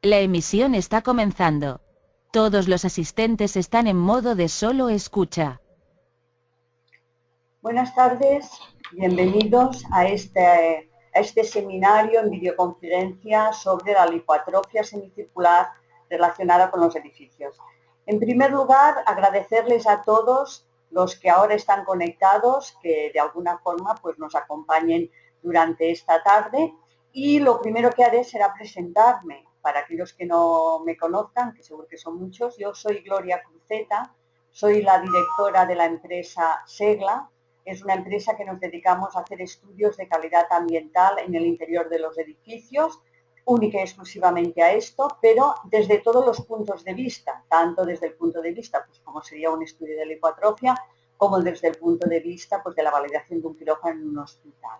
La emisión está comenzando. Todos los asistentes están en modo de solo escucha. Buenas tardes, bienvenidos a este seminario en videoconferencia sobre la lipoatrofia semicircular relacionada con los edificios. En primer lugar, agradecerles a todos los que ahora están conectados, que de alguna forma pues, nos acompañen durante esta tarde. Y lo primero que haré será presentarme. Para aquellos que no me conozcan, que seguro que son muchos, yo soy Gloria Cruzeta, soy la directora de la empresa Segla. Es una empresa que nos dedicamos a hacer estudios de calidad ambiental en el interior de los edificios, única y exclusivamente a esto, pero desde todos los puntos de vista, tanto desde el punto de vista, pues como sería un estudio de lipoatrofia, como desde el punto de vista pues, de la validación de un quirófano en un hospital.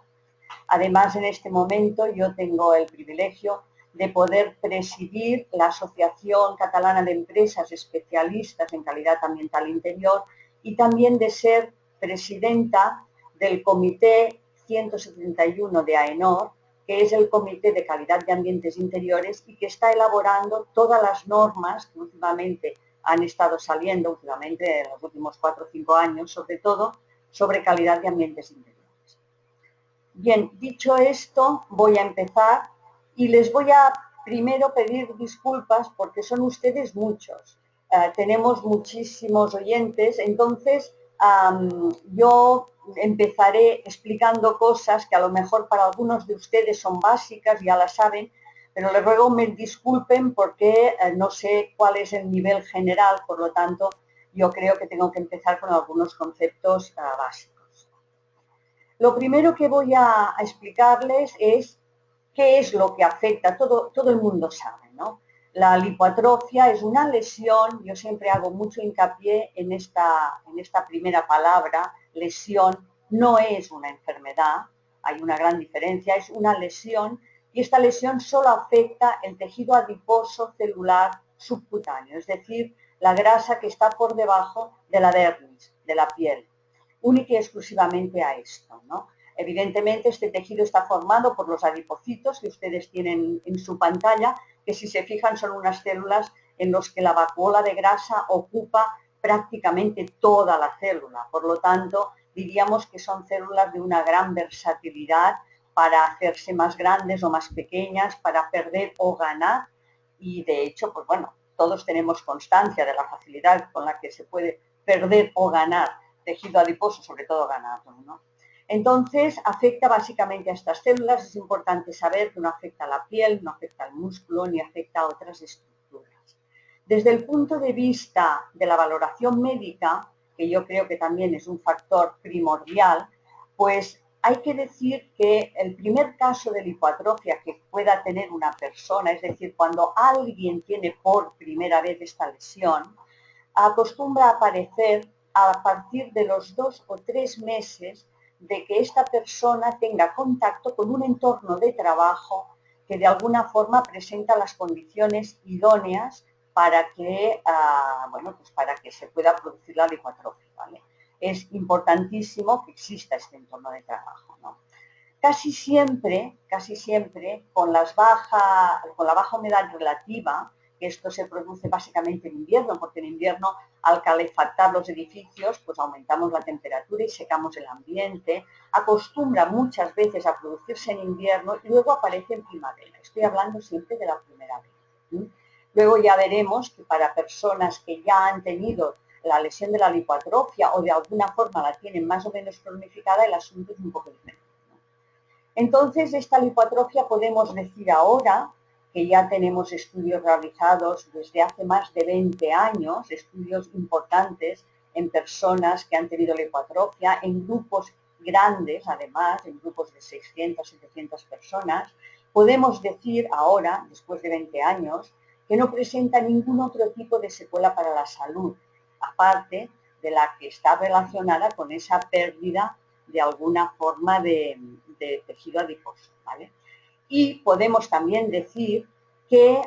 Además, en este momento yo tengo el privilegio de poder presidir la Asociación Catalana de Empresas Especialistas en Calidad Ambiental Interior y también de ser presidenta del Comité 171 de AENOR, que es el Comité de Calidad de Ambientes Interiores y que está elaborando todas las normas que últimamente han estado saliendo, últimamente en los últimos 4 o 5 años, sobre todo, sobre calidad de ambientes interiores. Bien, dicho esto, voy a empezar y les voy a primero pedir disculpas porque son ustedes muchos. Tenemos muchísimos oyentes, entonces yo empezaré explicando cosas que a lo mejor para algunos de ustedes son básicas, ya las saben, pero les ruego me disculpen porque no sé cuál es el nivel general, por lo tanto, yo creo que tengo que empezar con algunos conceptos básicos. Lo primero que voy a explicarles es qué es lo que afecta, todo el mundo sabe, ¿no? La lipoatrofia es una lesión, yo siempre hago mucho hincapié en esta primera palabra, lesión, no es una enfermedad, hay una gran diferencia, es una lesión y esta lesión solo afecta el tejido adiposo celular subcutáneo, es decir, la grasa que está por debajo de la dermis, de la piel, única y exclusivamente a esto, ¿no? Evidentemente este tejido está formado por los adipocitos que ustedes tienen en su pantalla, que si se fijan son unas células en las que la vacuola de grasa ocupa prácticamente toda la célula. Por lo tanto, diríamos que son células de una gran versatilidad para hacerse más grandes o más pequeñas, para perder o ganar. Y de hecho, pues bueno, todos tenemos constancia de la facilidad con la que se puede perder o ganar tejido adiposo, sobre todo ganado, ¿no? Entonces, afecta básicamente a estas células. Es importante saber que no afecta a la piel, no afecta al músculo, ni afecta a otras estructuras. Desde el punto de vista de la valoración médica, que yo creo que también es un factor primordial, pues hay que decir que el primer caso de lipoatrofia que pueda tener una persona, es decir, cuando alguien tiene por primera vez esta lesión, acostumbra a aparecer a partir de los 2 o 3 meses de que esta persona tenga contacto con un entorno de trabajo que de alguna forma presenta las condiciones idóneas para que, pues para que se pueda producir la lipoatrofia, ¿vale? Es importantísimo que exista este entorno de trabajo, ¿no? Casi siempre, con la baja humedad relativa, que esto se produce básicamente en invierno, porque en invierno al calefactar los edificios, pues aumentamos la temperatura y secamos el ambiente, acostumbra muchas veces a producirse en invierno y luego aparece en primavera. Estoy hablando siempre de la primera vez. Luego ya veremos que para personas que ya han tenido la lesión de la lipoatrofia o de alguna forma la tienen más o menos cronificada, el asunto es un poco diferente. Entonces, esta lipoatrofia podemos decir ahora que ya tenemos estudios realizados desde hace más de 20 años, estudios importantes en personas que han tenido lipoatrofia, en grupos grandes, además, en grupos de 600, 700 personas. Podemos decir ahora, después de 20 años, que no presenta ningún otro tipo de secuela para la salud, aparte de la que está relacionada con esa pérdida de alguna forma de tejido adiposo, ¿vale? Y podemos también decir que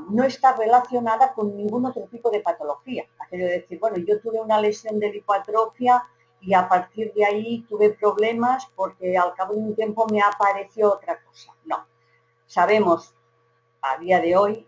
no está relacionada con ningún otro tipo de patología. Aquello de decir, bueno, yo tuve una lesión de lipoatrofia y a partir de ahí tuve problemas porque al cabo de un tiempo me apareció otra cosa. No. Sabemos a día de hoy,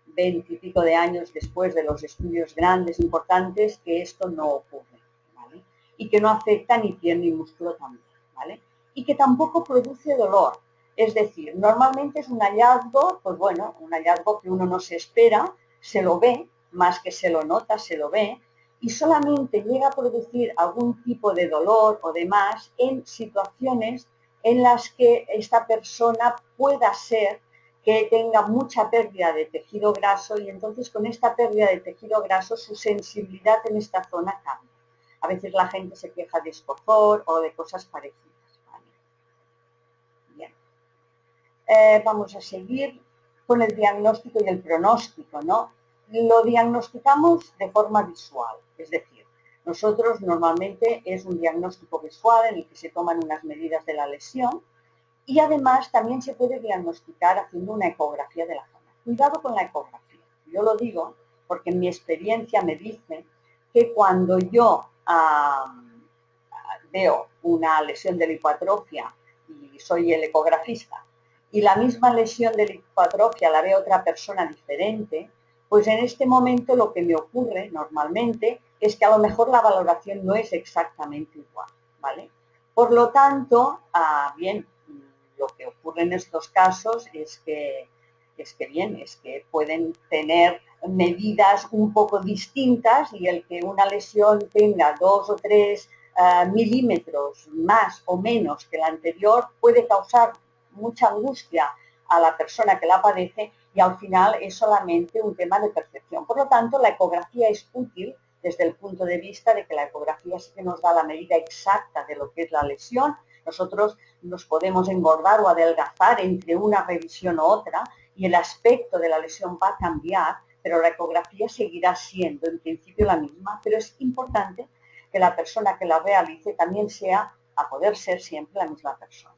20 y pico de años después de los estudios grandes, importantes, que esto no ocurre, ¿vale? Y que no afecta ni piel ni músculo también, ¿vale? Y que tampoco produce dolor. Es decir, normalmente es un hallazgo, pues bueno, un hallazgo que uno no se espera, se lo ve, más que se lo nota, se lo ve, y solamente llega a producir algún tipo de dolor o demás en situaciones en las que esta persona pueda ser que tenga mucha pérdida de tejido graso y entonces con esta pérdida de tejido graso su sensibilidad en esta zona cambia. A veces la gente se queja de escozor o de cosas parecidas. ¿Vale? Bien. Vamos a seguir con el diagnóstico y el pronóstico, ¿no? Lo diagnosticamos de forma visual, es decir, nosotros normalmente es un diagnóstico visual en el que se toman unas medidas de la lesión y además también se puede diagnosticar haciendo una ecografía de la zona. Cuidado con la ecografía. Yo lo digo porque en mi experiencia me dice que cuando yo veo una lesión de lipoatrofia y soy el ecografista y la misma lesión de lipoatrofia la ve otra persona diferente, pues en este momento lo que me ocurre normalmente es que a lo mejor la valoración no es exactamente igual, ¿vale? Por lo tanto, bien, lo que ocurre en estos casos es que pueden tener medidas un poco distintas y el que una lesión tenga 2 o 3 milímetros más o menos que la anterior puede causar mucha angustia a la persona que la padece y al final es solamente un tema de percepción. Por lo tanto, la ecografía es útil desde el punto de vista de que la ecografía sí que nos da la medida exacta de lo que es la lesión. Nosotros nos podemos engordar o adelgazar entre una revisión u otra y el aspecto de la lesión va a cambiar, pero la ecografía seguirá siendo en principio la misma, pero es importante que la persona que la realice también sea, a poder ser siempre, la misma persona.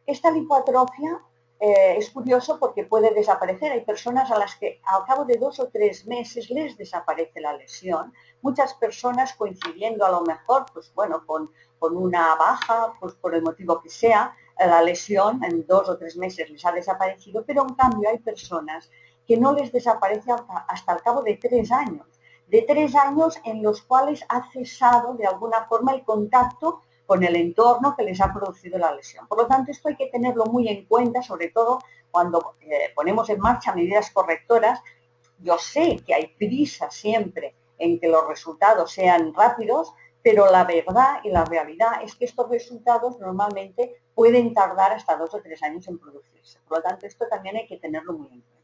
Esta lipoatrofia es curioso porque puede desaparecer. Hay personas a las que al cabo de 2 o 3 meses les desaparece la lesión. Muchas personas coincidiendo a lo mejor, pues bueno, con una baja, pues por el motivo que sea, la lesión en 2 o 3 meses les ha desaparecido, pero en cambio hay personas que no les desaparece hasta el cabo de 3 años. De 3 años en los cuales ha cesado de alguna forma el contacto con el entorno que les ha producido la lesión. Por lo tanto, esto hay que tenerlo muy en cuenta, sobre todo cuando ponemos en marcha medidas correctoras. Yo sé que hay prisa siempre en que los resultados sean rápidos, pero la verdad y la realidad es que estos resultados normalmente pueden tardar hasta 2 o 3 años en producirse. Por lo tanto, esto también hay que tenerlo muy en cuenta.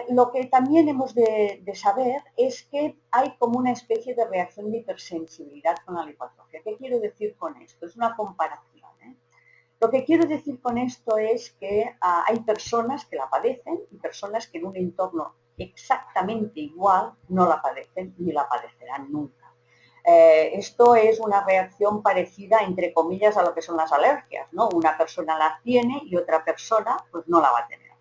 Lo que también hemos de saber es que hay como una especie de reacción de hipersensibilidad con la lipoatrofia. ¿Qué quiero decir con esto? Es una comparación. Lo que quiero decir con esto es que hay personas que la padecen y personas que en un entorno exactamente igual no la padecen ni la padecerán nunca. Esto es una reacción parecida, entre comillas, a lo que son las alergias, ¿no? Una persona la tiene y otra persona pues no la va a tener,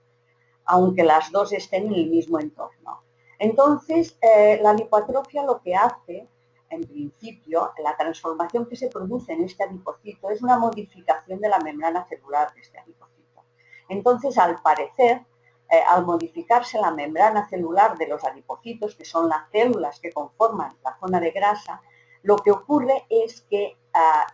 aunque las dos estén en el mismo entorno. Entonces, la lipoatrofia lo que hace, en principio, la transformación que se produce en este adipocito es una modificación de la membrana celular de este adipocito. Entonces, al parecer, al modificarse la membrana celular de los adipocitos, que son las células que conforman la zona de grasa, lo que ocurre es que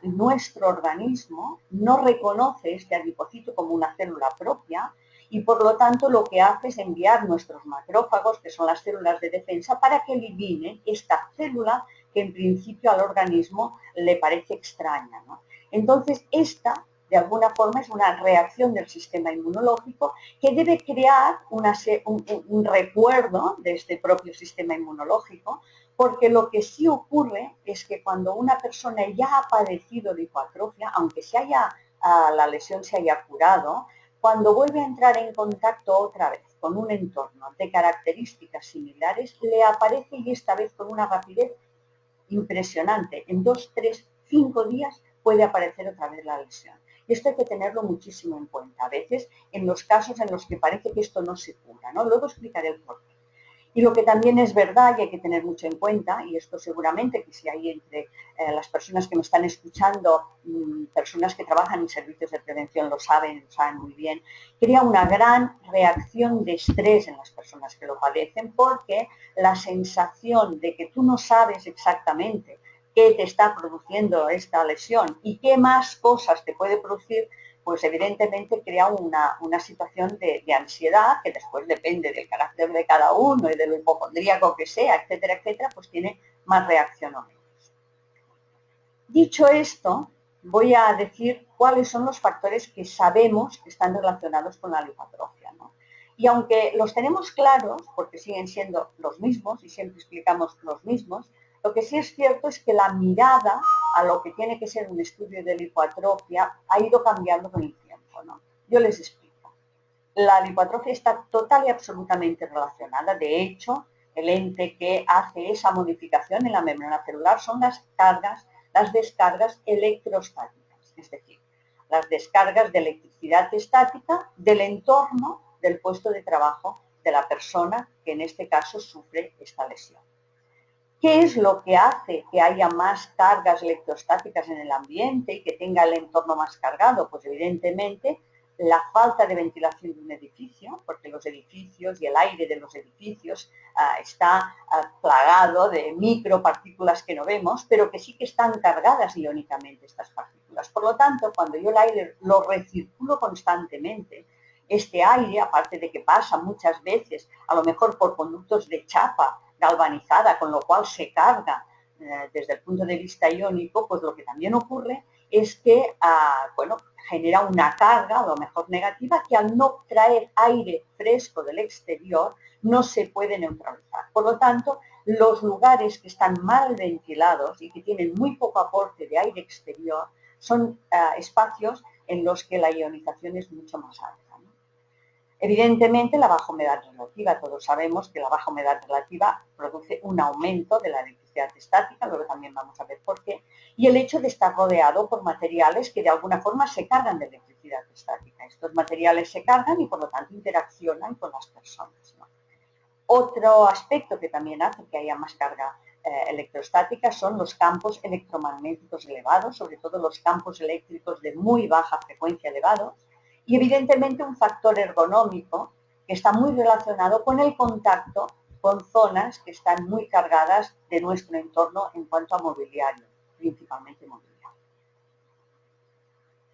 nuestro organismo no reconoce este adipocito como una célula propia, y por lo tanto lo que hace es enviar nuestros macrófagos, que son las células de defensa, para que eliminen esta célula que en principio al organismo le parece extraña, ¿no? Entonces esta, de alguna forma, es una reacción del sistema inmunológico que debe crear un recuerdo de este propio sistema inmunológico, porque lo que sí ocurre es que cuando una persona ya ha padecido lipoatrofia, aunque la lesión se haya curado, cuando vuelve a entrar en contacto otra vez con un entorno de características similares, le aparece y esta vez con una rapidez impresionante. En 2, 3, 5 días puede aparecer otra vez la lesión. Y esto hay que tenerlo muchísimo en cuenta. A veces en los casos en los que parece que esto no se cura, ¿no? Luego explicaré el porqué. Y lo que también es verdad y hay que tener mucho en cuenta, y esto seguramente que si hay entre las personas que me están escuchando, personas que trabajan en servicios de prevención lo saben muy bien, crea una gran reacción de estrés en las personas que lo padecen, porque la sensación de que tú no sabes exactamente qué te está produciendo esta lesión y qué más cosas te puede producir, pues evidentemente crea una situación de ansiedad que después depende del carácter de cada uno y de lo hipocondríaco que sea, etcétera, etcétera, pues tiene más reacción o menos. Dicho esto, voy a decir cuáles son los factores que sabemos que están relacionados con la lipoatrofia, ¿no? Y aunque los tenemos claros, porque siguen siendo los mismos y siempre explicamos los mismos, lo que sí es cierto es que la mirada a lo que tiene que ser un estudio de lipoatrofia ha ido cambiando con el tiempo, ¿no? Yo les explico. La lipoatrofia está total y absolutamente relacionada. De hecho, el ente que hace esa modificación en la membrana celular son las descargas electrostáticas, es decir, las descargas de electricidad estática del entorno del puesto de trabajo de la persona que en este caso sufre esta lesión. ¿Qué es lo que hace que haya más cargas electrostáticas en el ambiente y que tenga el entorno más cargado? Pues evidentemente la falta de ventilación de un edificio, porque los edificios y el aire de los edificios está plagado de micropartículas que no vemos, pero que sí que están cargadas iónicamente estas partículas. Por lo tanto, cuando yo el aire lo recirculo constantemente, este aire, aparte de que pasa muchas veces, a lo mejor por conductos de chapa galvanizada, con lo cual se carga desde el punto de vista iónico, pues lo que también ocurre es que, bueno, genera una carga, a lo mejor negativa, que al no traer aire fresco del exterior no se puede neutralizar. Por lo tanto, los lugares que están mal ventilados y que tienen muy poco aporte de aire exterior son espacios en los que la ionización es mucho más alta. Evidentemente, la baja humedad relativa, todos sabemos que la baja humedad relativa produce un aumento de la electricidad estática, luego también vamos a ver por qué, y el hecho de estar rodeado por materiales que de alguna forma se cargan de electricidad estática. Estos materiales se cargan y por lo tanto interaccionan con las personas, ¿no? Otro aspecto que también hace que haya más carga electrostática son los campos electromagnéticos elevados, sobre todo los campos eléctricos de muy baja frecuencia elevados, y evidentemente un factor ergonómico que está muy relacionado con el contacto con zonas que están muy cargadas de nuestro entorno en cuanto a mobiliario, principalmente mobiliario.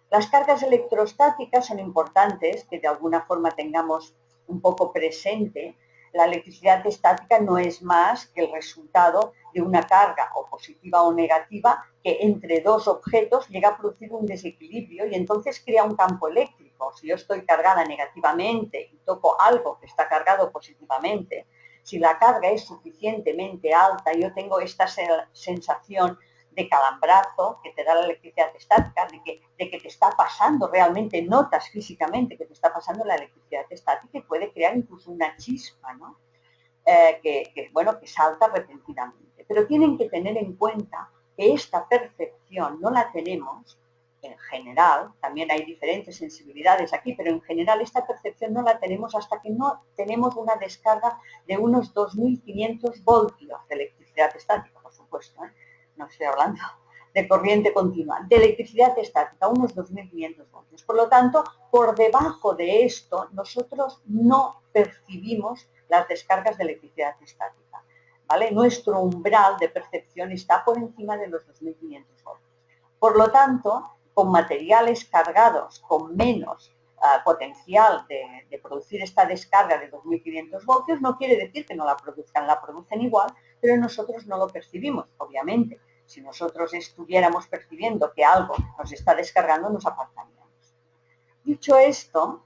Las cargas electrostáticas son importantes que de alguna forma tengamos un poco presente. La electricidad estática no es más que el resultado de una carga o positiva o negativa que entre dos objetos llega a producir un desequilibrio y entonces crea un campo eléctrico. Si yo estoy cargada negativamente y toco algo que está cargado positivamente, si la carga es suficientemente alta, yo tengo esta sensación de calambrazo que te da la electricidad estática, de que te está pasando realmente, notas físicamente que te está pasando la electricidad estática y puede crear incluso una chispa, ¿no? Bueno, que salta repentinamente. Pero tienen que tener en cuenta que esta percepción no la tenemos en general, también hay diferentes sensibilidades aquí, pero en general esta percepción no la tenemos hasta que no tenemos una descarga de unos 2.500 voltios de electricidad estática, por supuesto, ¿eh? No estoy hablando de corriente continua, de electricidad estática, unos 2.500 voltios. Por lo tanto, por debajo de esto, nosotros no percibimos las descargas de electricidad estática, ¿vale? Nuestro umbral de percepción está por encima de los 2.500 voltios. Por lo tanto, con materiales cargados con menos potencial de producir esta descarga de 2.500 voltios, no quiere decir que no la produzcan, la producen igual, pero nosotros no lo percibimos, obviamente. Si nosotros estuviéramos percibiendo que algo nos está descargando, nos apartaríamos. Dicho esto,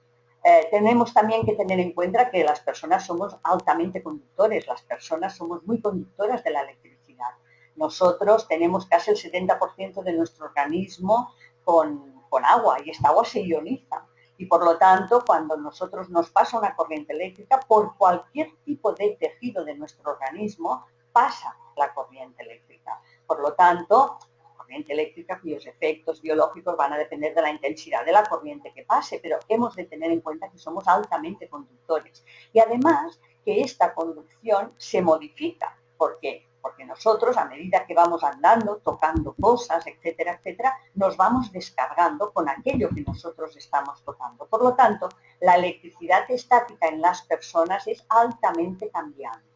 tenemos también que tener en cuenta que las personas somos altamente conductores, las personas somos muy conductoras de la electricidad. Nosotros tenemos casi el 70% de nuestro organismo con agua y esta agua se ioniza. Y por lo tanto, cuando nosotros nos pasa una corriente eléctrica, por cualquier tipo de tejido de nuestro organismo pasa la corriente eléctrica. Por lo tanto, la corriente eléctrica cuyos efectos biológicos van a depender de la intensidad de la corriente que pase, pero hemos de tener en cuenta que somos altamente conductores. Y además, que esta conducción se modifica. ¿Por qué? Porque nosotros, a medida que vamos andando, tocando cosas, etcétera, etcétera, nos vamos descargando con aquello que nosotros estamos tocando. Por lo tanto, la electricidad estática en las personas es altamente cambiante.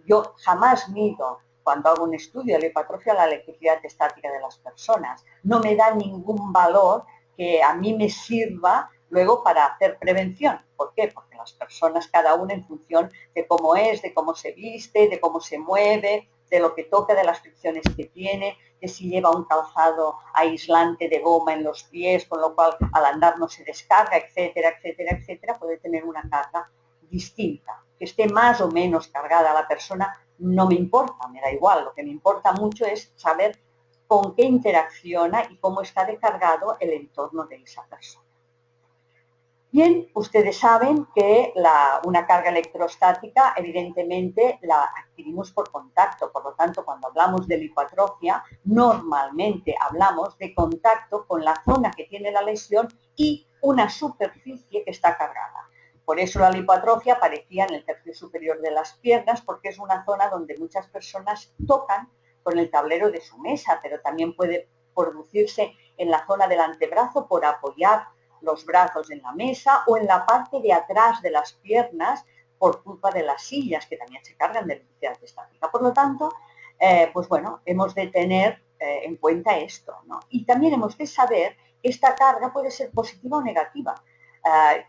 Yo jamás mido, cuando hago un estudio de la hipertrofia, la electricidad estática de las personas. No me da ningún valor que a mí me sirva luego para hacer prevención. ¿Por qué? Porque las personas, cada una en función de cómo es, de cómo se viste, de cómo se mueve, de lo que toca, de las fricciones que tiene, de si lleva un calzado aislante de goma en los pies, con lo cual al andar no se descarga, etcétera, etcétera, etcétera, puede tener una carga distinta. Que esté más o menos cargada la persona no me importa, me da igual. Lo que me importa mucho es saber con qué interacciona y cómo está descargado el entorno de esa persona. Bien, ustedes saben que una carga electrostática evidentemente la adquirimos por contacto, por lo tanto cuando hablamos de lipoatrofia normalmente hablamos de contacto con la zona que tiene la lesión y una superficie que está cargada. Por eso la lipoatrofia aparecía en el tercio superior de las piernas, porque es una zona donde muchas personas tocan con el tablero de su mesa, pero también puede producirse en la zona del antebrazo por apoyar los brazos en la mesa o en la parte de atrás de las piernas por culpa de las sillas que también se cargan de electricidad estática. Por lo tanto, pues bueno, hemos de tener en cuenta esto, ¿no? Y también hemos de saber que esta carga puede ser positiva o negativa.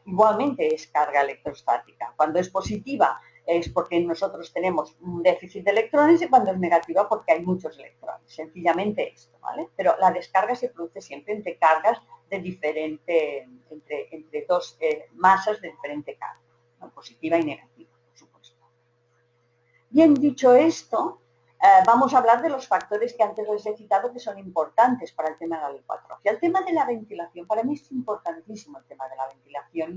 Igualmente es carga electrostática. Cuando es positiva es porque nosotros tenemos un déficit de electrones y cuando es negativa porque hay muchos electrones. Sencillamente esto, ¿vale? Pero la descarga se produce siempre entre cargas de diferente, entre dos masas de diferente carga, ¿no? Positiva y negativa, por supuesto. Bien, dicho esto, vamos a hablar de los factores que antes les he citado que son importantes para el tema de la lipoatrofia. El tema de la ventilación, para mí es importantísimo el tema de la ventilación.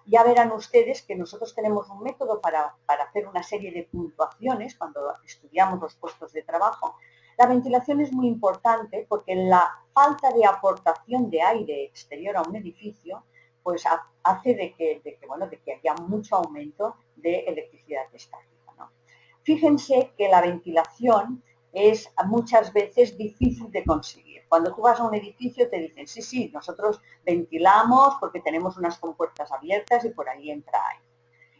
Ya verán ustedes que nosotros tenemos un método para hacer una serie de puntuaciones cuando estudiamos los puestos de trabajo. La ventilación es muy importante porque la falta de aportación de aire exterior a un edificio pues hace de que haya mucho aumento de electricidad estática, ¿no? Fíjense que la ventilación es muchas veces difícil de conseguir. Cuando tú vas a un edificio te dicen, sí, nosotros ventilamos porque tenemos unas compuertas abiertas y por ahí entra aire.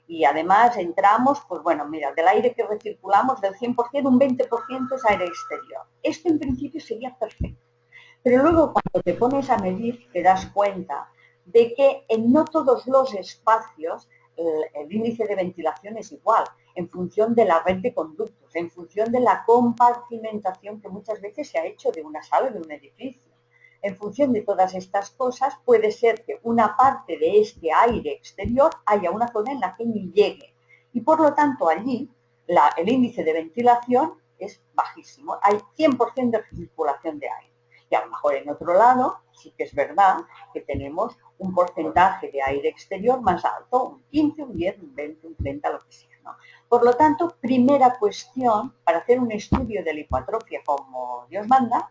Y además entramos, pues bueno, mira, del aire que recirculamos, del 100%, un 20% es aire exterior. Esto en principio sería perfecto. Pero luego cuando te pones a medir te das cuenta de que en no todos los espacios el índice de ventilación es igual, en función de la red de conductos, en función de la compartimentación que muchas veces se ha hecho de una sala de un edificio. En función de todas estas cosas, puede ser que una parte de este aire exterior haya una zona en la que ni llegue. Y por lo tanto, allí el índice de ventilación es bajísimo. Hay 100% de circulación de aire. Y a lo mejor en otro lado, sí que es verdad que tenemos un porcentaje de aire exterior más alto, un 15, un 10, un 20, un 30, lo que sea, ¿no? Por lo tanto, primera cuestión, para hacer un estudio de lipoatrofia como Dios manda,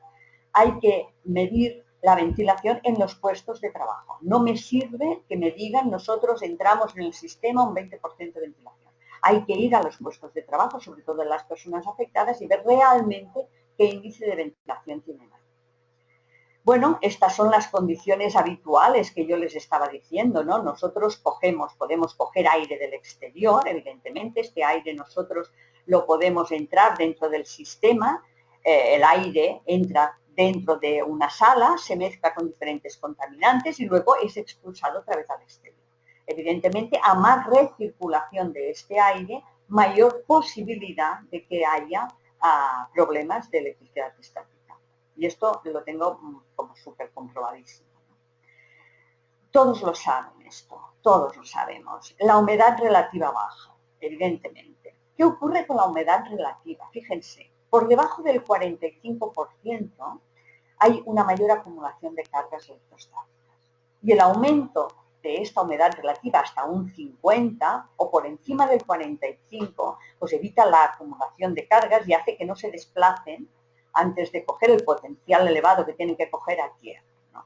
hay que medir la ventilación en los puestos de trabajo. No me sirve que me digan nosotros entramos en el sistema un 20% de ventilación. Hay que ir a los puestos de trabajo, sobre todo en las personas afectadas, y ver realmente qué índice de ventilación tienen. Bueno, estas son las condiciones habituales que yo les estaba diciendo, ¿no? Nosotros podemos coger aire del exterior, evidentemente, este aire nosotros lo podemos entrar dentro del sistema, el aire entra dentro de una sala, se mezcla con diferentes contaminantes y luego es expulsado otra vez al exterior. Evidentemente, a más recirculación de este aire, mayor posibilidad de que haya problemas de electricidad estática. Y esto lo tengo como súper comprobadísimo. Todos lo saben esto, todos lo sabemos. La humedad relativa baja, evidentemente. ¿Qué ocurre con la humedad relativa? Fíjense, por debajo del 45% hay una mayor acumulación de cargas electrostáticas. Y el aumento de esta humedad relativa hasta un 50% o por encima del 45%, pues evita la acumulación de cargas y hace que no se desplacen antes de coger el potencial elevado que tienen que coger a tierra, ¿no?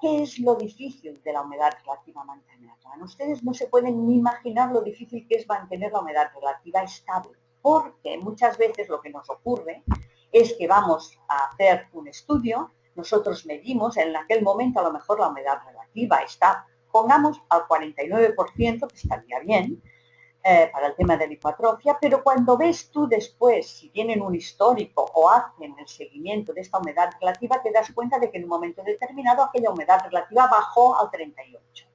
¿qué es lo difícil de la humedad relativa mantenerla? Ustedes no se pueden ni imaginar lo difícil que es mantener la humedad relativa estable, porque muchas veces lo que nos ocurre es que vamos a hacer un estudio, nosotros medimos, en aquel momento a lo mejor la humedad relativa está, pongamos, al 49%, que estaría bien, para el tema de la hipoatrofia, pero cuando ves tú después, si tienen un histórico o hacen el seguimiento de esta humedad relativa, te das cuenta de que en un momento determinado aquella humedad relativa bajó al 38.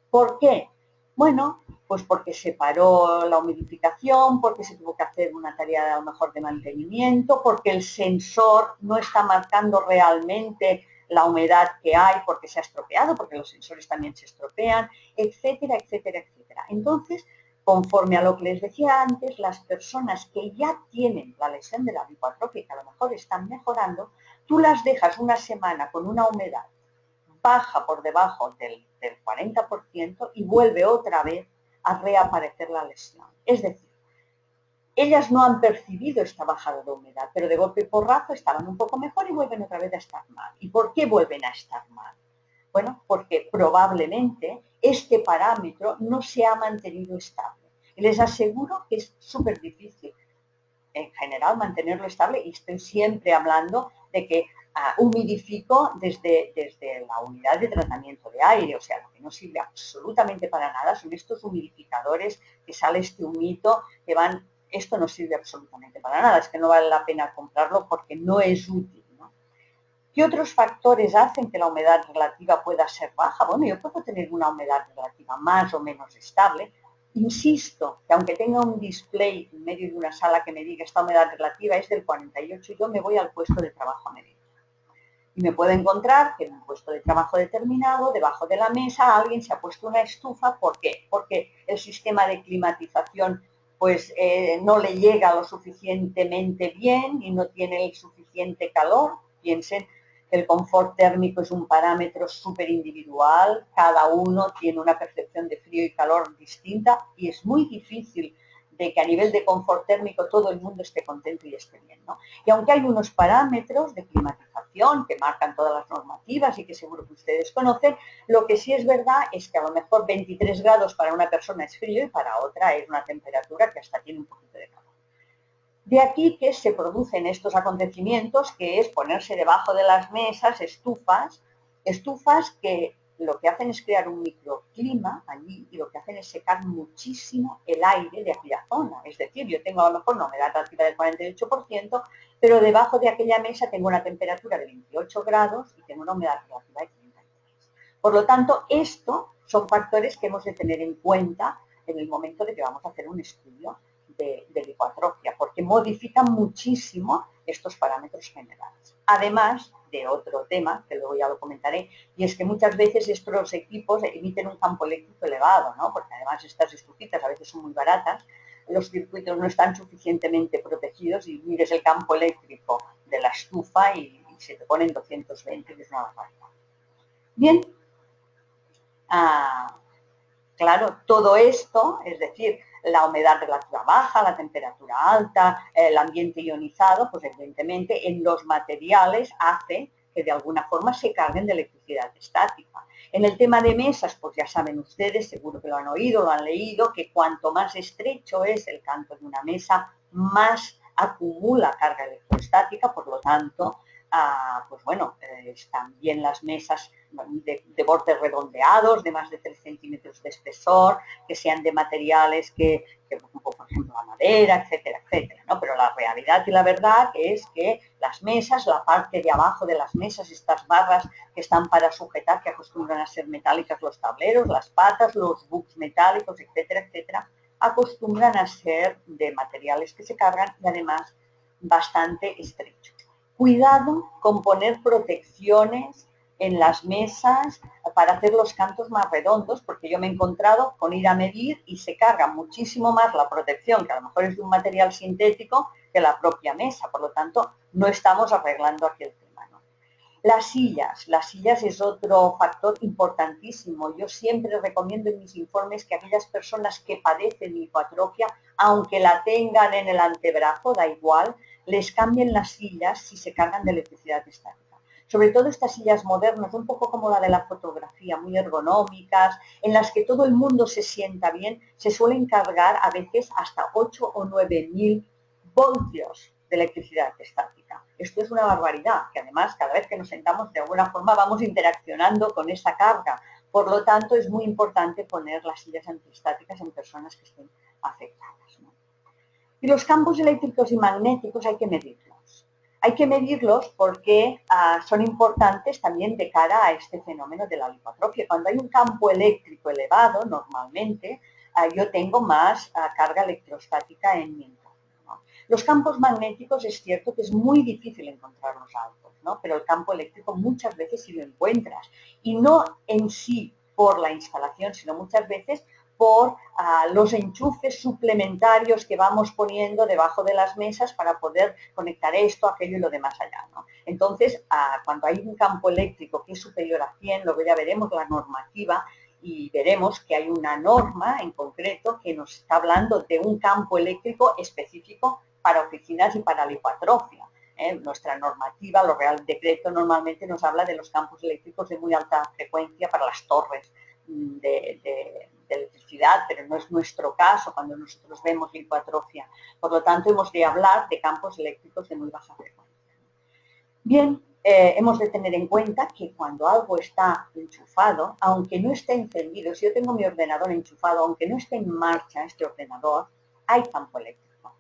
¿Por qué? Bueno, pues porque se paró la humidificación, porque se tuvo que hacer una tarea a lo mejor de mantenimiento, porque el sensor no está marcando realmente la humedad que hay porque se ha estropeado, porque los sensores también se estropean, etcétera, etcétera, etcétera. Entonces, conforme a lo que les decía antes, las personas que ya tienen la lesión de la lipoatrofia y que a lo mejor están mejorando, tú las dejas una semana con una humedad baja por debajo del 40% y vuelve otra vez a reaparecer la lesión. Es decir, ellas no han percibido esta bajada de humedad, pero de golpe y porrazo estaban un poco mejor y vuelven otra vez a estar mal. ¿Y por qué vuelven a estar mal? Bueno, porque probablemente este parámetro no se ha mantenido estable. Y les aseguro que es súper difícil en general mantenerlo estable y estoy siempre hablando de que humidifico desde la unidad de tratamiento de aire, o sea, lo que no sirve absolutamente para nada son estos humidificadores que sale este humito que van, esto no sirve absolutamente para nada, es que no vale la pena comprarlo porque no es útil, ¿no? ¿Qué otros factores hacen que la humedad relativa pueda ser baja? Bueno, yo puedo tener una humedad relativa más o menos estable. Insisto que aunque tenga un display en medio de una sala que me diga esta humedad relativa es del 48, yo me voy al puesto de trabajo a medir. Y me puedo encontrar que en un puesto de trabajo determinado, debajo de la mesa, alguien se ha puesto una estufa. ¿Por qué? Porque el sistema de climatización pues no le llega lo suficientemente bien y no tiene el suficiente calor. Piensen que el confort térmico es un parámetro súper individual, cada uno tiene una percepción de frío y calor distinta y es muy difícil de que a nivel de confort térmico todo el mundo esté contento y esté bien, ¿no? Y aunque hay unos parámetros de climatización que marcan todas las normativas y que seguro que ustedes conocen, lo que sí es verdad es que a lo mejor 23 grados para una persona es frío y para otra es una temperatura que hasta tiene un poquito de calor. De aquí que se producen estos acontecimientos, que es ponerse debajo de las mesas estufas que lo que hacen es crear un microclima allí y lo que hacen es secar muchísimo el aire de aquella zona. Es decir, yo tengo a lo mejor una humedad relativa del 48%, pero debajo de aquella mesa tengo una temperatura de 28 grados y tengo una humedad relativa de 33. Por lo tanto, esto son factores que hemos de tener en cuenta en el momento de que vamos a hacer un estudio de lipoatrofia, porque modifican muchísimo estos parámetros generales. Además de otro tema, que luego ya lo comentaré, y es que muchas veces estos equipos emiten un campo eléctrico elevado, ¿no? Porque además estas estufitas a veces son muy baratas, los circuitos no están suficientemente protegidos y mires el campo eléctrico de la estufa y se te ponen 220, que es una barbaridad. Bien, claro, todo esto, es decir, la humedad relativa baja, la temperatura alta, el ambiente ionizado, pues evidentemente en los materiales hace que de alguna forma se carguen de electricidad estática. En el tema de mesas, pues ya saben ustedes, seguro que lo han oído, lo han leído, que cuanto más estrecho es el canto de una mesa, más acumula carga electroestática, por lo tanto, pues bueno, también las mesas de bordes redondeados, de más de 3 centímetros de espesor, que sean de materiales que por ejemplo, la madera, etcétera, etcétera, ¿no? Pero la realidad y la verdad es que las mesas, la parte de abajo de las mesas, estas barras que están para sujetar, que acostumbran a ser metálicas los tableros, las patas, los books metálicos, etcétera, etcétera, acostumbran a ser de materiales que se cargan y además bastante estrechos. Cuidado con poner protecciones en las mesas para hacer los cantos más redondos, porque yo me he encontrado con ir a medir y se carga muchísimo más la protección, que a lo mejor es de un material sintético, que la propia mesa. Por lo tanto, no estamos arreglando aquí el tema, ¿no? Las sillas es otro factor importantísimo. Yo siempre recomiendo en mis informes que aquellas personas que padecen hipoatrofia, aunque la tengan en el antebrazo, da igual, les cambien las sillas si se cargan de electricidad estática. sobre todo estas sillas modernas, un poco como la de la fotografía, muy ergonómicas, en las que todo el mundo se sienta bien, se suelen cargar a veces hasta 8 o 9.000 voltios de electricidad estática. Esto es una barbaridad, que además cada vez que nos sentamos de alguna forma vamos interaccionando con esa carga. Por lo tanto, es muy importante poner las sillas antiestáticas en personas que estén afectadas, ¿no? Y los campos eléctricos y magnéticos hay que medirlos. Hay que medirlos porque son importantes también de cara a este fenómeno de la lipoatrofia. Cuando hay un campo eléctrico elevado, normalmente yo tengo más carga electrostática en mi entorno, ¿no? Los campos magnéticos es cierto que es muy difícil encontrarlos altos, ¿no? Pero el campo eléctrico muchas veces sí lo encuentras. Y no en sí por la instalación, sino muchas veces por los enchufes suplementarios que vamos poniendo debajo de las mesas para poder conectar esto, aquello y lo demás allá, ¿no? Entonces, cuando hay un campo eléctrico que es superior a 100, luego ya veremos la normativa y veremos que hay una norma en concreto que nos está hablando de un campo eléctrico específico para oficinas y para lipoatrofia. Nuestra normativa, lo Real Decreto, normalmente nos habla de los campos eléctricos de muy alta frecuencia para las torres de electricidad, pero no es nuestro caso cuando nosotros vemos lipoatrofia. Por lo tanto, hemos de hablar de campos eléctricos de muy baja frecuencia. Bien, hemos de tener en cuenta que cuando algo está enchufado, aunque no esté encendido, si yo tengo mi ordenador enchufado, aunque no esté en marcha este ordenador, hay campo eléctrico.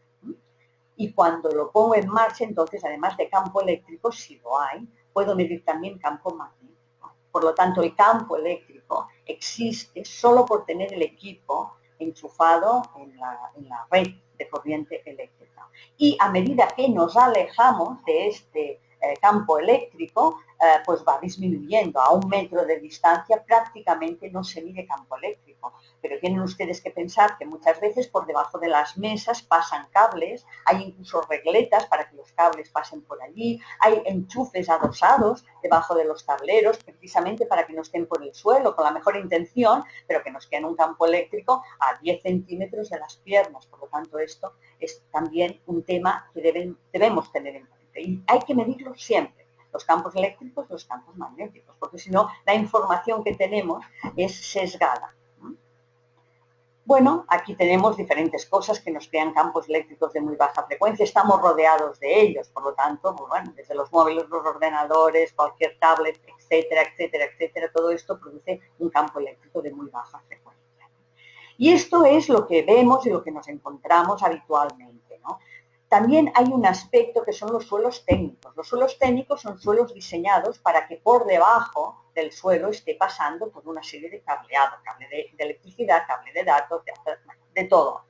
Y cuando lo pongo en marcha, entonces, además de campo eléctrico, si lo hay, puedo medir también campo magnético. Por lo tanto, el campo eléctrico existe solo por tener el equipo enchufado en la red de corriente eléctrica. Y a medida que nos alejamos de este campo eléctrico, pues va disminuyendo. A 1 metro de distancia prácticamente no se mide campo eléctrico. Pero tienen ustedes que pensar que muchas veces por debajo de las mesas pasan cables, hay incluso regletas para que los cables pasen por allí, hay enchufes adosados debajo de los tableros, precisamente para que no estén por el suelo, con la mejor intención, pero que nos queden un campo eléctrico a 10 centímetros de las piernas. Por lo tanto, esto es también un tema que debemos tener en cuenta. Y hay que medirlo siempre, los campos eléctricos, los campos magnéticos, porque si no, la información que tenemos es sesgada. Bueno, aquí tenemos diferentes cosas que nos crean campos eléctricos de muy baja frecuencia. Estamos rodeados de ellos, por lo tanto, bueno, desde los móviles, los ordenadores, cualquier tablet, etcétera, etcétera, etcétera, todo esto produce un campo eléctrico de muy baja frecuencia. Y esto es lo que vemos y lo que nos encontramos habitualmente, ¿no? También hay un aspecto que son los suelos técnicos. Los suelos técnicos son suelos diseñados para que por debajo del suelo esté pasando toda una serie de cableado, cable de electricidad, cable de datos, de todo.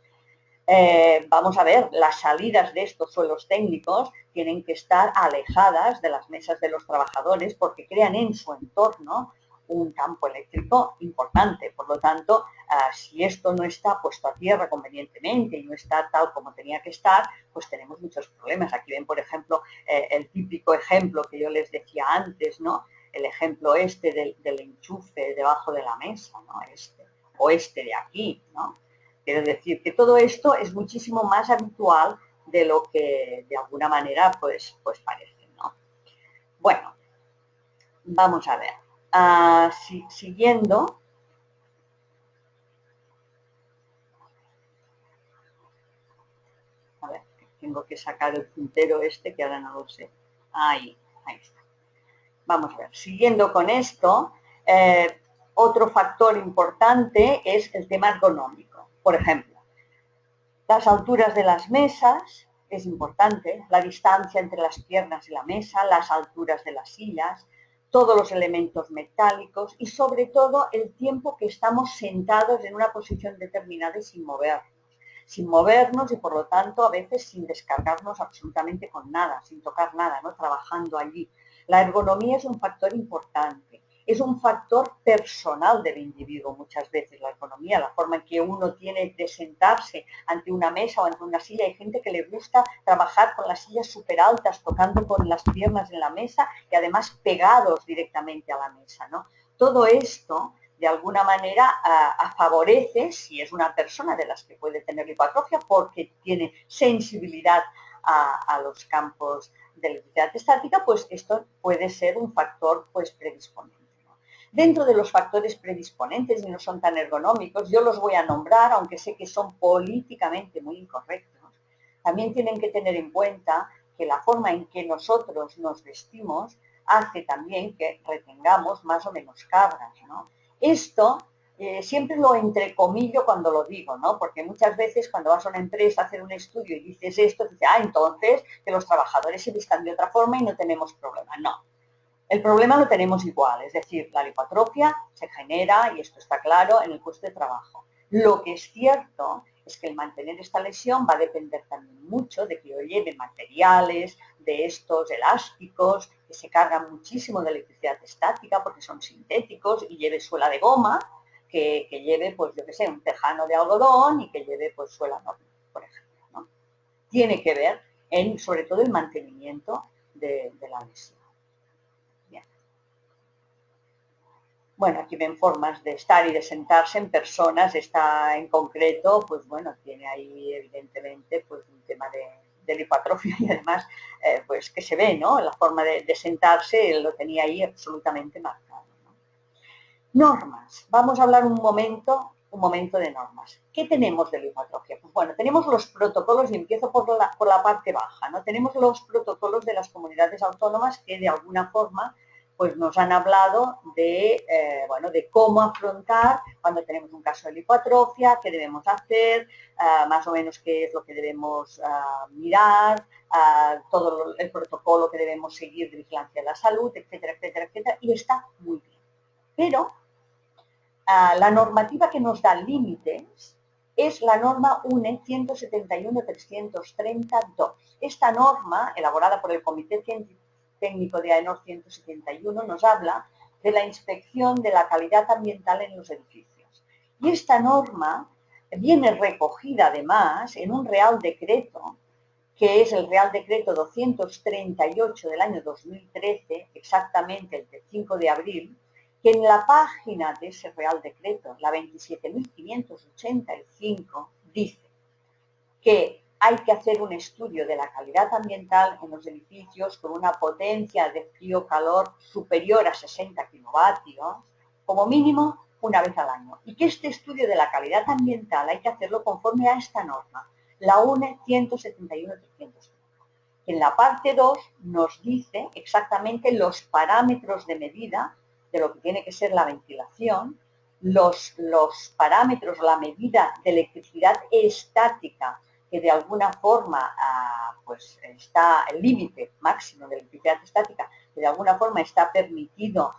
Vamos a ver, las salidas de estos suelos técnicos tienen que estar alejadas de las mesas de los trabajadores porque crean en su entorno un campo eléctrico importante. Por lo tanto, si esto no está puesto a tierra convenientemente y no está tal como tenía que estar, pues tenemos muchos problemas. Aquí ven, por ejemplo, el típico ejemplo que yo les decía antes, ¿no? El ejemplo este del enchufe debajo de la mesa, ¿no? O este de aquí, ¿no? Quiero decir que todo esto es muchísimo más habitual de lo que de alguna manera pues parece, ¿no? Bueno, vamos a ver. Siguiendo. A ver, tengo que sacar el puntero este que ahora no lo sé. Ahí está. Vamos a ver, siguiendo con esto, otro factor importante es el tema ergonómico. Por ejemplo, las alturas de las mesas es importante, la distancia entre las piernas y la mesa, las alturas de las sillas, todos los elementos metálicos y sobre todo el tiempo que estamos sentados en una posición determinada y sin movernos y por lo tanto a veces sin descargarnos absolutamente con nada, sin tocar nada, ¿no? Trabajando allí. La ergonomía es un factor importante, es un factor personal del individuo muchas veces, la ergonomía, la forma en que uno tiene de sentarse ante una mesa o ante una silla. Hay gente que le gusta trabajar con las sillas súper altas, tocando con las piernas en la mesa y además pegados directamente a la mesa, ¿no? Todo esto de alguna manera favorece, si es una persona de las que puede tener hipoatrofia, porque tiene sensibilidad a los campos de electricidad estática, pues esto puede ser un factor pues predisponente. Dentro de los factores predisponentes, y no son tan ergonómicos, yo los voy a nombrar, aunque sé que son políticamente muy incorrectos, también tienen que tener en cuenta que la forma en que nosotros nos vestimos hace también que retengamos más o menos cargas, ¿no? Esto siempre lo entrecomillo cuando lo digo, ¿no? Porque muchas veces cuando vas a una empresa a hacer un estudio y dices esto, dices, entonces que los trabajadores se vistan de otra forma y no tenemos problema. No, el problema lo tenemos igual, es decir, la lipoatrofia se genera, y esto está claro, en el puesto de trabajo. Lo que es cierto es que el mantener esta lesión va a depender también mucho de que yo lleve materiales, de estos elásticos, que se cargan muchísimo de electricidad estática porque son sintéticos, y lleve suela de goma, que lleve, pues yo qué sé, un tejano de algodón y que lleve pues suela normal, por ejemplo, ¿no? Tiene que ver en, sobre todo, el mantenimiento de la lesión. Bueno, aquí ven formas de estar y de sentarse en personas. Esta en concreto, pues bueno, tiene ahí evidentemente pues un tema de lipoatrofia y además pues que se ve, ¿no? La forma de sentarse lo tenía ahí absolutamente marcado, ¿no? Normas. Vamos a hablar un momento de normas. ¿Qué tenemos de lipoatrofia? Pues bueno, tenemos los protocolos, y empiezo por la parte baja, ¿no? Tenemos los protocolos de las comunidades autónomas que de alguna forma pues nos han hablado bueno, de cómo afrontar cuando tenemos un caso de lipoatrofia, qué debemos hacer, más o menos qué es lo que debemos mirar, todo el protocolo que debemos seguir de vigilancia de la salud, etcétera, etcétera, etcétera, y está muy bien. Pero la normativa que nos da límites es la norma UNE 171-332. Esta norma, elaborada por el Comité Técnico de AENOR 171, nos habla de la inspección de la calidad ambiental en los edificios. Y esta norma viene recogida además en un Real Decreto, que es el Real Decreto 238 del año 2013, exactamente el 5 de abril, que en la página de ese Real Decreto, la 27.585, dice que hay que hacer un estudio de la calidad ambiental en los edificios con una potencia de frío-calor superior a 60 kilovatios, como mínimo una vez al año. Y que este estudio de la calidad ambiental hay que hacerlo conforme a esta norma, la UNE 171-305. En la parte 2 nos dice exactamente los parámetros de medida de lo que tiene que ser la ventilación, los parámetros, la medida de electricidad estática, que de alguna forma pues está el límite máximo de electricidad estática, que de alguna forma está permitido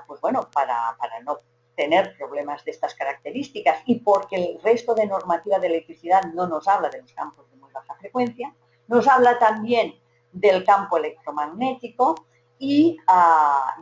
pues bueno, para no tener problemas de estas características, y porque el resto de normativa de electricidad no nos habla de los campos de muy baja frecuencia. Nos habla también del campo electromagnético y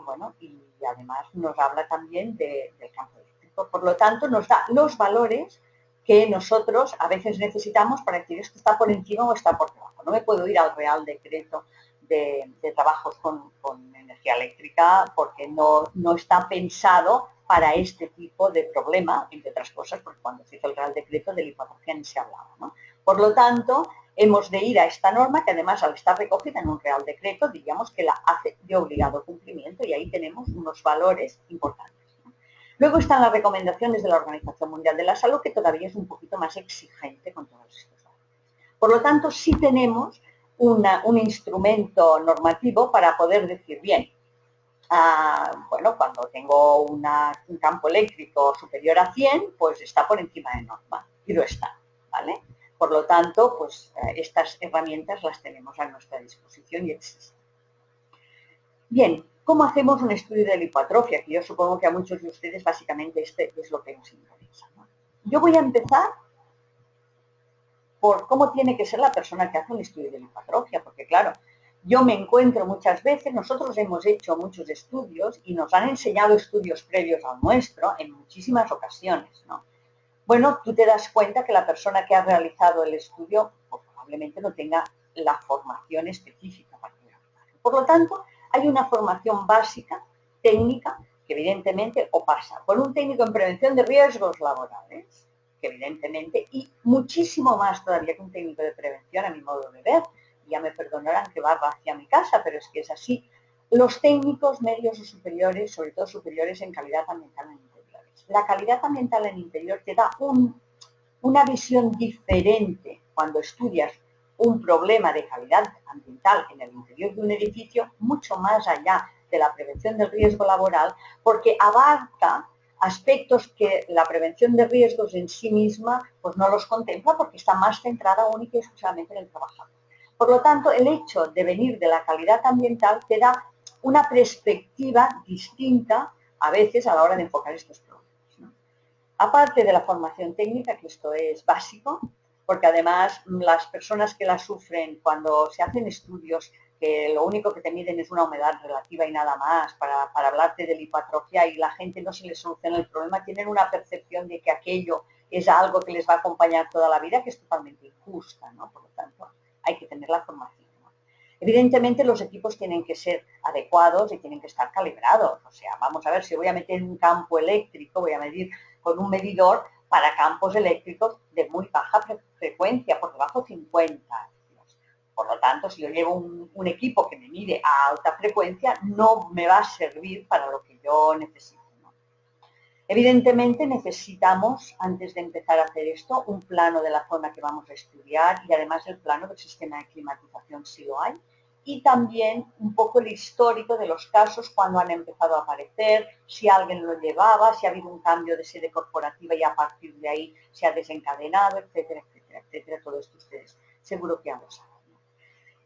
bueno, y además nos habla también del campo eléctrico. Por lo tanto, nos da los valores que nosotros a veces necesitamos para decir esto está por encima o está por debajo. No me puedo ir al Real Decreto de trabajos con energía eléctrica porque no está pensado para este tipo de problema, entre otras cosas, porque cuando se hizo el Real Decreto de lipoatrofia ni se hablaba, ¿no? Por lo tanto, hemos de ir a esta norma, que además al estar recogida en un Real Decreto, diríamos que la hace de obligado cumplimiento, y ahí tenemos unos valores importantes, ¿no? Luego están las recomendaciones de la Organización Mundial de la Salud, que todavía es un poquito más exigente con todos estos valores. Por lo tanto, sí tenemos un instrumento normativo para poder decir, bien, bueno, cuando tengo un campo eléctrico superior a 100, pues está por encima de norma, y lo está, ¿vale? Por lo tanto, pues estas herramientas las tenemos a nuestra disposición y existen. Bien, ¿cómo hacemos un estudio de lipoatrofia? Que yo supongo que a muchos de ustedes básicamente este es lo que nos interesa, ¿no? Yo voy a empezar por cómo tiene que ser la persona que hace un estudio de lipoatrofia, porque claro, yo me encuentro muchas veces, nosotros hemos hecho muchos estudios y nos han enseñado estudios previos al nuestro en muchísimas ocasiones, ¿no? Bueno, tú te das cuenta que la persona que ha realizado el estudio pues, probablemente no tenga la formación específica para realizarlo. Por lo tanto, hay una formación básica, técnica, que evidentemente o pasa por un técnico en prevención de riesgos laborales, que evidentemente, y muchísimo más todavía que un técnico de prevención, a mi modo de ver, ya me perdonarán que barra hacia mi casa, pero es que es así, los técnicos medios o superiores, sobre todo superiores en calidad ambiental en interiores. La calidad ambiental en interior te da una visión diferente cuando estudias un problema de calidad ambiental en el interior de un edificio, mucho más allá de la prevención del riesgo laboral, porque abarca aspectos que la prevención de riesgos en sí misma pues no los contempla porque está más centrada única y exclusivamente en el trabajador. Por lo tanto, el hecho de venir de la calidad ambiental te da una perspectiva distinta a veces a la hora de enfocar estos problemas, ¿no? Aparte de la formación técnica, que esto es básico, porque además las personas que la sufren cuando se hacen estudios que lo único que te miden es una humedad relativa y nada más para hablarte de lipoatrofia y la gente no se les soluciona el problema, tienen una percepción de que aquello es algo que les va a acompañar toda la vida, que es totalmente injusta, ¿no? Por lo tanto, hay que tener la formación, ¿no? Evidentemente los equipos tienen que ser adecuados y tienen que estar calibrados. O sea, vamos a ver, si voy a meter un campo eléctrico, voy a medir con un medidor para campos eléctricos de muy baja frecuencia, por debajo de 50. Por lo tanto, si yo llevo un equipo que me mide a alta frecuencia, no me va a servir para lo que yo necesito, ¿no? Evidentemente necesitamos, antes de empezar a hacer esto, un plano de la zona que vamos a estudiar y además el plano del sistema de climatización si lo hay, y también un poco el histórico de los casos cuando han empezado a aparecer, si alguien lo llevaba, si ha habido un cambio de sede corporativa y a partir de ahí se ha desencadenado, etcétera, etcétera, etcétera. Todo esto ustedes seguro que ya lo saben.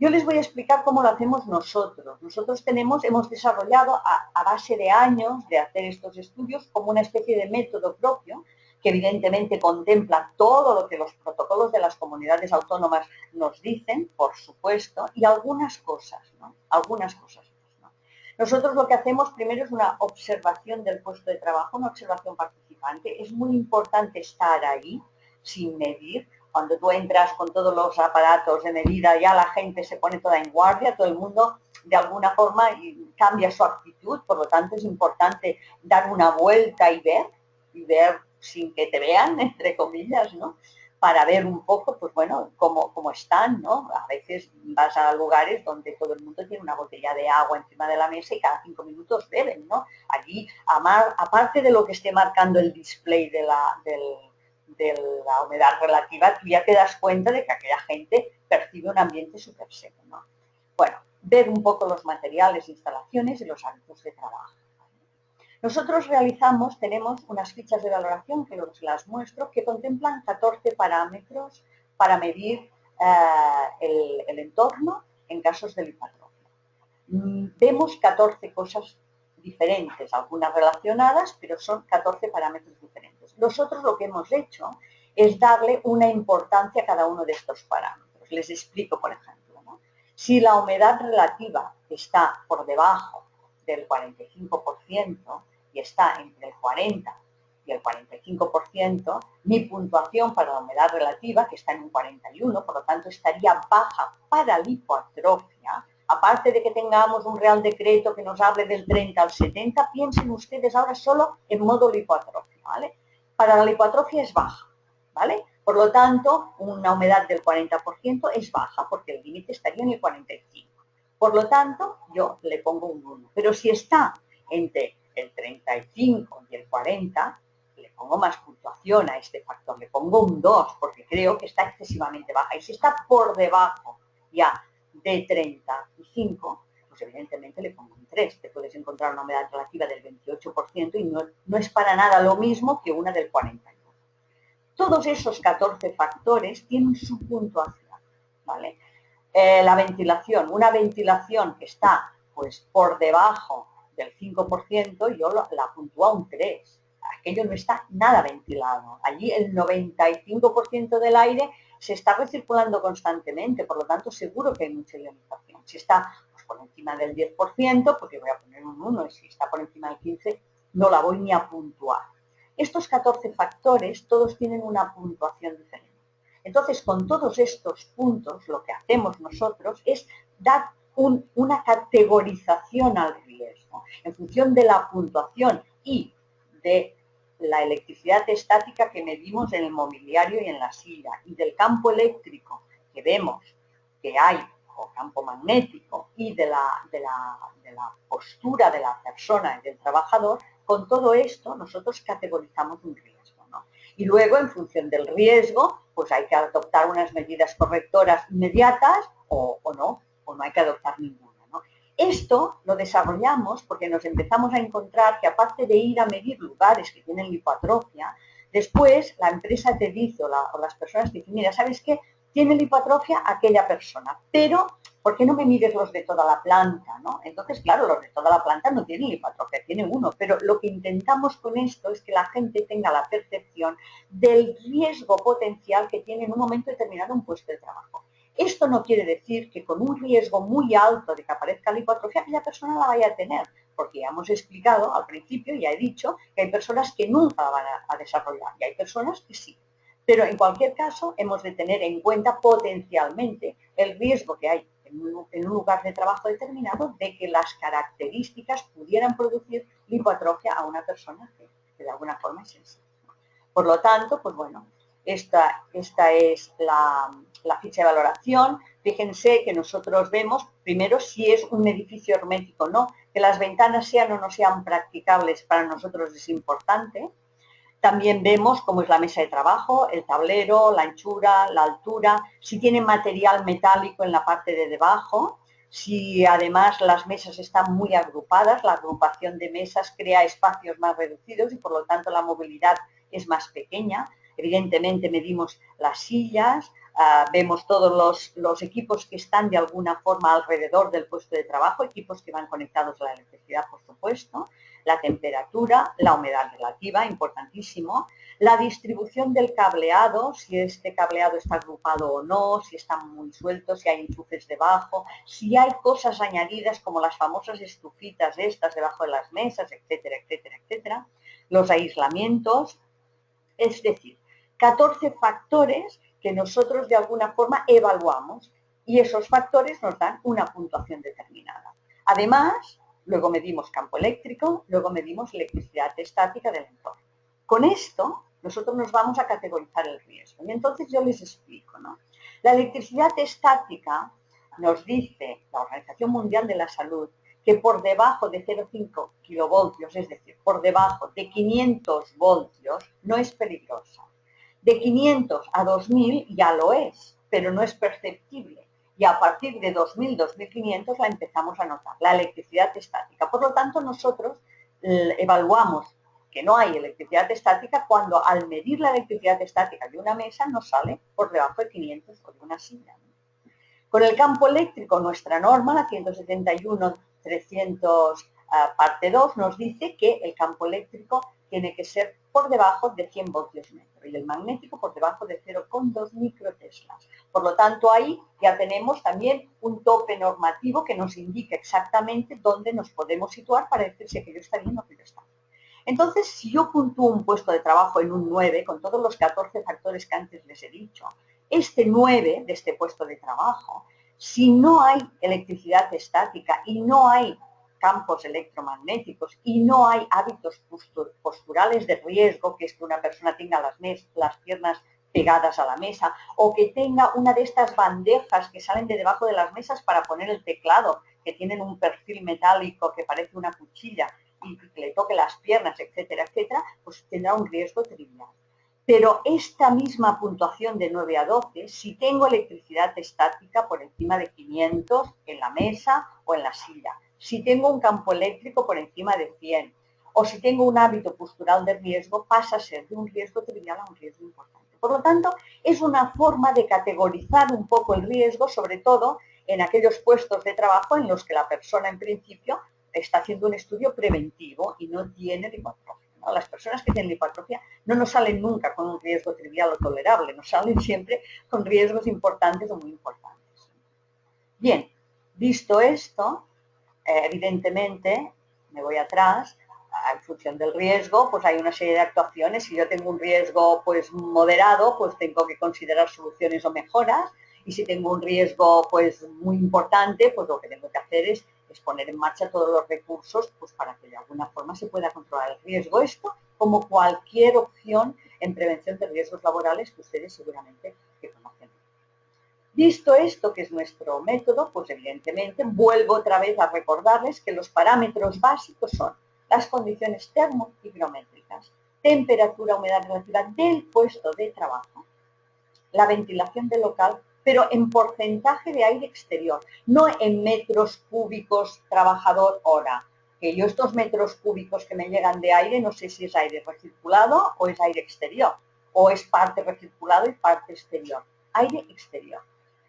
Yo les voy a explicar cómo lo hacemos nosotros. Nosotros hemos desarrollado a base de años de hacer estos estudios como una especie de método propio que evidentemente contempla todo lo que los protocolos de las comunidades autónomas nos dicen, por supuesto, y algunas cosas, ¿no? Algunas cosas, ¿no? Nosotros lo que hacemos primero es una observación del puesto de trabajo, una observación participante. Es muy importante estar ahí sin medir. Cuando tú entras con todos los aparatos de medida, ya la gente se pone toda en guardia, todo el mundo de alguna forma cambia su actitud, por lo tanto es importante dar una vuelta y ver sin que te vean, entre comillas, ¿no? Para ver un poco, pues bueno, cómo están, ¿no? A veces vas a lugares donde todo el mundo tiene una botella de agua encima de la mesa y cada 5 minutos beben, ¿no? Allí, aparte de lo que esté marcando el display de la humedad relativa, tú ya te das cuenta de que aquella gente percibe un ambiente súper seco, ¿no? Bueno, ver un poco los materiales, instalaciones y los hábitos de trabajo. Nosotros tenemos unas fichas de valoración que os las muestro, que contemplan 14 parámetros para medir el entorno en casos de lipoatrofia. Vemos 14 cosas diferentes, algunas relacionadas, pero son 14 parámetros diferentes. Nosotros lo que hemos hecho es darle una importancia a cada uno de estos parámetros. Les explico, por ejemplo, ¿no? Si la humedad relativa está por debajo del 45% y está entre el 40 y el 45%, mi puntuación para la humedad relativa, que está en un 41, por lo tanto estaría baja para lipoatrofia. Aparte de que tengamos un real decreto que nos hable del 30 al 70, piensen ustedes ahora solo en modo lipoatrofia, ¿vale? Para la lipoatrofia es baja, ¿vale? Por lo tanto, una humedad del 40% es baja porque el límite estaría en el 45. Por lo tanto, yo le pongo un 1. Pero si está entre el 35 y el 40, le pongo más puntuación a este factor, le pongo un 2 porque creo que está excesivamente baja. Y si está por debajo ya de 35, pues evidentemente le pongo un 3. Te puedes encontrar una humedad relativa del 28% y no es para nada lo mismo que una del 41. Todos esos 14 factores tienen su puntuación, ¿vale? La ventilación, una ventilación que está pues por debajo del 5%, yo la puntúo a un 3. Aquello no está nada ventilado. Allí el 95% del aire se está recirculando constantemente, por lo tanto seguro que hay mucha ionización. Si está pues, por encima del 10%, pues yo voy a poner un 1, y si está por encima del 15%, no la voy ni a puntuar. Estos 14 factores todos tienen una puntuación diferente. Entonces, con todos estos puntos, lo que hacemos nosotros es dar una categorización al riesgo. En función de la puntuación y de la electricidad estática que medimos en el mobiliario y en la silla, y del campo eléctrico que vemos que hay o campo magnético y de la postura de la persona y del trabajador, con todo esto nosotros categorizamos un riesgo, ¿no? Y luego, en función del riesgo, pues hay que adoptar unas medidas correctoras inmediatas o no hay que adoptar ninguna, ¿no? Esto lo desarrollamos porque nos empezamos a encontrar que, aparte de ir a medir lugares que tienen lipoatrofia, después la empresa te dice o las personas te dicen, mira, ¿sabes qué? Tiene lipoatrofia aquella persona, pero ¿por qué no me mides los de toda la planta, ¿no? Entonces, claro, los de toda la planta no tienen lipoatrofia, tiene uno, pero lo que intentamos con esto es que la gente tenga la percepción del riesgo potencial que tiene en un momento determinado un puesto de trabajo. Esto no quiere decir que con un riesgo muy alto de que aparezca lipoatrofia, aquella persona la vaya a tener, porque ya hemos explicado al principio, ya he dicho, que hay personas que nunca la van a desarrollar y hay personas que sí. Pero en cualquier caso hemos de tener en cuenta potencialmente el riesgo que hay en un lugar de trabajo determinado de que las características pudieran producir lipoatrofia a una persona que de alguna forma es sensible. Por lo tanto, pues bueno, esta es la ficha de valoración. Fíjense que nosotros vemos primero si es un edificio hermético o no, que las ventanas sean o no sean practicables para nosotros es importante. También vemos cómo es la mesa de trabajo, el tablero, la anchura, la altura, si tiene material metálico en la parte de debajo, si además las mesas están muy agrupadas, la agrupación de mesas crea espacios más reducidos y por lo tanto la movilidad es más pequeña. Evidentemente medimos las sillas, vemos todos los equipos que están de alguna forma alrededor del puesto de trabajo, equipos que van conectados a la electricidad, por supuesto, la temperatura, la humedad relativa, importantísimo, la distribución del cableado, si este cableado está agrupado o no, si está muy suelto, si hay enchufes debajo, si hay cosas añadidas como las famosas estufitas estas debajo de las mesas, etcétera, etcétera, etcétera, los aislamientos, es decir, 14 factores que nosotros de alguna forma evaluamos y esos factores nos dan una puntuación determinada. Además, luego medimos campo eléctrico, luego medimos electricidad estática del entorno. Con esto, nosotros nos vamos a categorizar el riesgo. Y entonces yo les explico, ¿no? La electricidad estática nos dice la Organización Mundial de la Salud que por debajo de 0,5 kilovoltios, es decir, por debajo de 500 voltios, no es peligrosa. De 500 a 2000 ya lo es, pero no es perceptible. Y a partir de 2000, 2500 la empezamos a notar, la electricidad estática. Por lo tanto, nosotros evaluamos que no hay electricidad estática cuando al medir la electricidad estática de una mesa nos sale por debajo de 500 o de una silla. Con el campo eléctrico, nuestra norma, la 171-300 parte 2, nos dice que el campo eléctrico tiene que ser por debajo de 100 voltios metro y el magnético por debajo de 0,2 microteslas. Por lo tanto, ahí ya tenemos también un tope normativo que nos indica exactamente dónde nos podemos situar para decir si aquello está bien o aquello está bien. Entonces, si yo puntúo un puesto de trabajo en un 9, con todos los 14 factores que antes les he dicho, este 9 de este puesto de trabajo, si no hay electricidad estática y no hay campos electromagnéticos y no hay hábitos posturales de riesgo, que es que una persona tenga las piernas pegadas a la mesa o que tenga una de estas bandejas que salen de debajo de las mesas para poner el teclado, que tienen un perfil metálico que parece una cuchilla y que le toque las piernas, etcétera, etcétera, pues tendrá un riesgo trivial. Pero esta misma puntuación de 9 a 12, si tengo electricidad estática por encima de 500 en la mesa o en la silla, si tengo un campo eléctrico por encima de 100, o si tengo un hábito postural de riesgo, pasa a ser de un riesgo trivial a un riesgo importante. Por lo tanto, es una forma de categorizar un poco el riesgo, sobre todo en aquellos puestos de trabajo en los que la persona en principio está haciendo un estudio preventivo y no tiene lipoatrofia. Las personas que tienen lipoatrofia no nos salen nunca con un riesgo trivial o tolerable, nos salen siempre con riesgos importantes o muy importantes. Bien, visto esto, evidentemente, me voy atrás, en función del riesgo, pues hay una serie de actuaciones. Si yo tengo un riesgo pues moderado, pues tengo que considerar soluciones o mejoras, y si tengo un riesgo pues muy importante, pues lo que tengo que hacer es poner en marcha todos los recursos pues para que de alguna forma se pueda controlar el riesgo. Esto como cualquier opción en prevención de riesgos laborales que ustedes seguramente que conocen. Visto esto, que es nuestro método, pues evidentemente vuelvo otra vez a recordarles que los parámetros básicos son las condiciones termohigrométricas, temperatura, humedad relativa del puesto de trabajo, la ventilación del local, pero en porcentaje de aire exterior, no en metros cúbicos trabajador hora. Que yo estos metros cúbicos que me llegan de aire, no sé si es aire recirculado o es aire exterior, o es parte recirculado y parte exterior. Aire exterior.